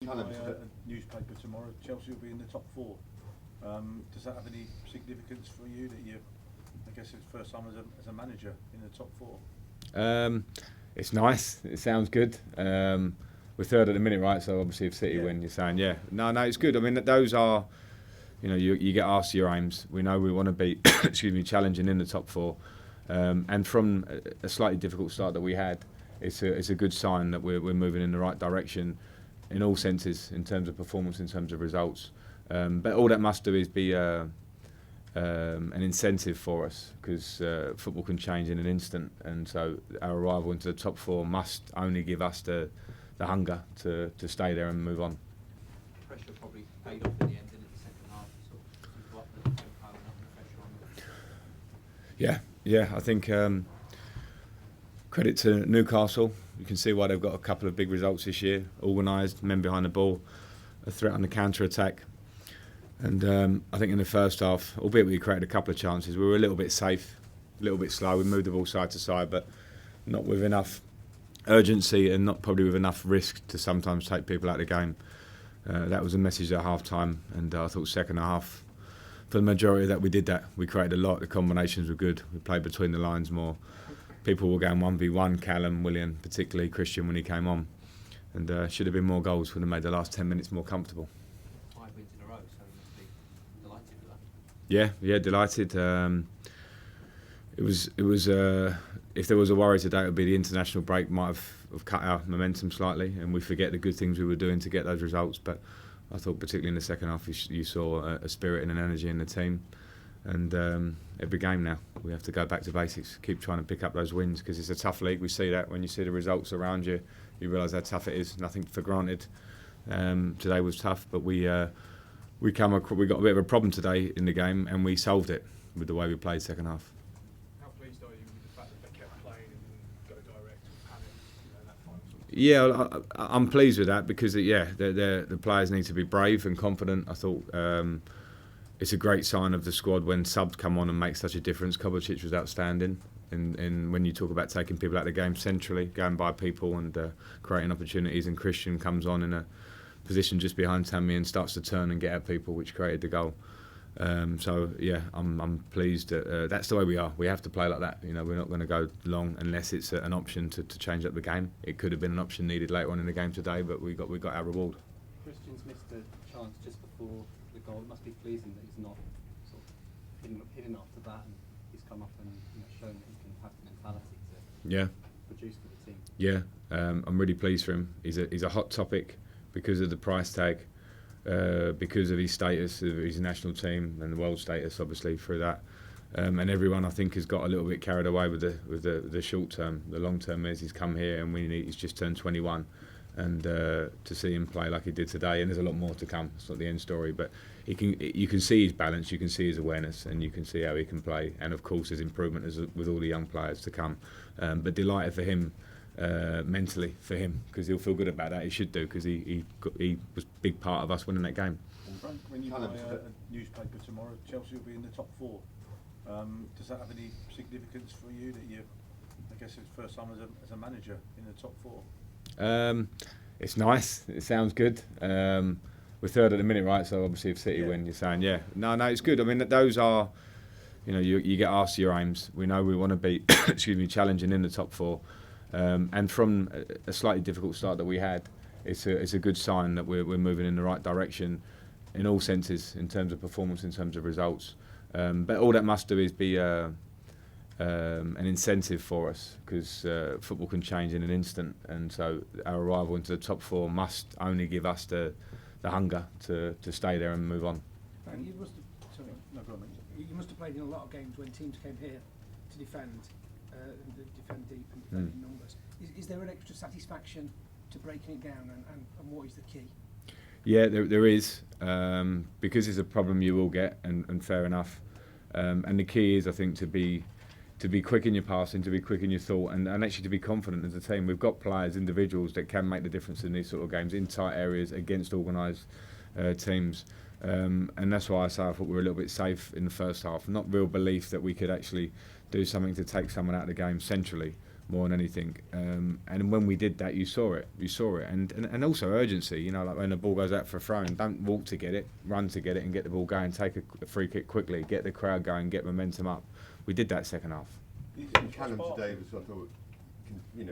Callum, a newspaper tomorrow. Chelsea will be in the top four. Does that have any significance for you that I guess it's first time as a manager in the top four? It's nice. It sounds good. We're third at the minute, right? So obviously if City win, you're saying, no, it's good. I mean, those are, you get asked your aims. We know we want to be, challenging in the top four. And from a slightly difficult start that we had, it's a good sign that we're moving in the right direction in all senses, in terms of performance, in terms of results. But all that must do is be an incentive for us, because football can change in an instant, and so our arrival into the top four must only give us the hunger to stay there and move on. Pressure probably paid off in the end, in the second half, so you up the tempo and up the pressure on. Yeah, I think credit to Newcastle. You can see why they've got a couple of big results this year. Organised, men behind the ball, a threat on the counter-attack. And I think in the first half, albeit we created a couple of chances, we were a little bit safe, a little bit slow. We moved the ball side to side, but not with enough urgency and not probably with enough risk to sometimes take people out of the game. That was a message at half-time, and I thought second half, for the majority of that, we did that. We created a lot. The combinations were good. We played between the lines more. People were going 1v1, Callum, William, particularly Christian when he came on. And should have been more goals, would have made the last 10 minutes more comfortable. 5 wins in a row, so you must be delighted with that. Yeah, delighted. It was. If there was a worry today, it would be the international break might have cut our momentum slightly, and we forget the good things we were doing to get those results. But I thought, particularly in the second half, you saw a spirit and an energy in the team. And every game now, we have to go back to basics, keep trying to pick up those wins, because it's a tough league. We see that when you see the results around you, you realise how tough it is. Nothing for granted. Today was tough, but we got a bit of a problem today in the game, and we solved it with the way we played second half. How pleased are you with the fact that they kept playing and go direct and panic, that final sort of? Yeah, I'm pleased with that, because the players need to be brave and confident. I thought it's a great sign of the squad when subs come on and make such a difference. Kovacic was outstanding, and when you talk about taking people out of the game centrally, going by people and creating opportunities, and Christian comes on in a position just behind Tammy and starts to turn and get at people, which created the goal. I'm pleased that that's the way we are. We have to play like that. We're not going to go long unless it's an option to change up the game. It could have been an option needed later on in the game today, but we got our reward. Christian's missed a chance just before the goal. It must be pleasing that he's not sort of hidden after that, and he's come up and shown that he can have the mentality to produce for the team. Yeah, I'm really pleased for him. He's a hot topic because of the price tag, because of his status, of his national team and the world status, obviously through that. And everyone, I think, has got a little bit carried away with the short term. The long term is he's come here and he's just turned 21. And to see him play like he did today, and there's a lot more to come. It's not the end story, but you can see his balance, you can see his awareness, and you can see how he can play. And of course, there's improvement with all the young players to come. But delighted for him, mentally for him, because he'll feel good about that. He should do, because he was a big part of us winning that game. Frank, when you buy a newspaper tomorrow, Chelsea will be in the top four. Does that have any significance for you that I guess it's first time as a manager in the top four? It's nice. It sounds good. We're third at the minute, right? So obviously if City win, you're saying, no, it's good. I mean, those are, you get asked your aims. We know we want to be, challenging in the top four. And from a slightly difficult start that we had, it's a good sign that we're moving in the right direction in all senses, in terms of performance, in terms of results. But all that must do is be an incentive for us, because football can change in an instant, and so our arrival into the top four must only give us the hunger to stay there and move on. And you must have played in a lot of games when teams came here to defend deep and defend in numbers. Is there an extra satisfaction to breaking it down, and what is the key? Yeah, there is, because it's a problem you will get, and fair enough. And the key is, I think, to be quick in your passing, to be quick in your thought, and actually to be confident as a team. We've got players, individuals that can make the difference in these sort of games, in tight areas, against organised teams. And that's why I say I thought we were a little bit safe in the first half. Not real belief that we could actually do something to take someone out of the game centrally. more than anything. And when we did that, you saw it, and also urgency. You know, like when the ball goes out for a throw, and don't walk to get it, run to get it, and get the ball going. Take a free kick quickly, get the crowd going, get momentum up. We did that second half. And Callum today was, I thought,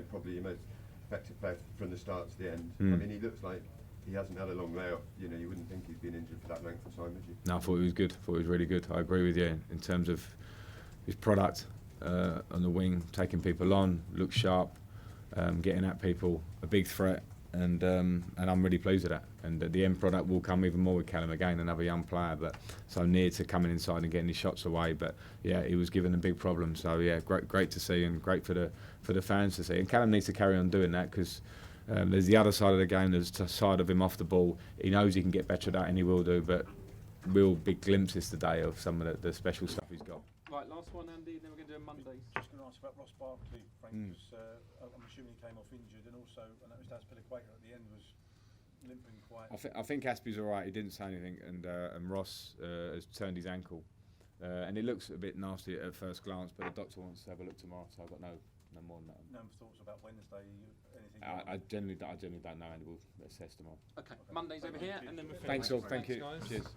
probably your most effective player from the start to the end. I mean, he looks like he hasn't had a long layoff. You know, you wouldn't think he's been injured for that length of time, would you? No, I thought he was good. I thought he was really good. I agree with you in terms of his product on the wing, taking people on, looks sharp, getting at people, a big threat, and I'm really pleased with that. And the end product will come even more with Callum again, another young player, but so near to coming inside and getting his shots away. But yeah, he was given a big problem. So yeah, great to see, and great for the fans to see. And Callum needs to carry on doing that, because there's the other side of the game. There's the side of him off the ball. He knows he can get better at that, and he will do. But real big glimpses today of some of the special stuff he's got. Right, last one, Andy, then we're going to do a Mondays. Just going to ask about Ross Barkley, Frank, because I'm assuming he came off injured, and also I noticed Aspilicueta at the end was limping quite. I think Aspie's all right. He didn't say anything, and Ross has turned his ankle, and it looks a bit nasty at first glance. But the doctor wants to have a look tomorrow, so I've got no more than that. No thoughts about Wednesday? Anything? I generally don't know, and we'll assess tomorrow. Okay, Mondays over here, and then we're Thanks all. finished. Thank you. Guys. Cheers.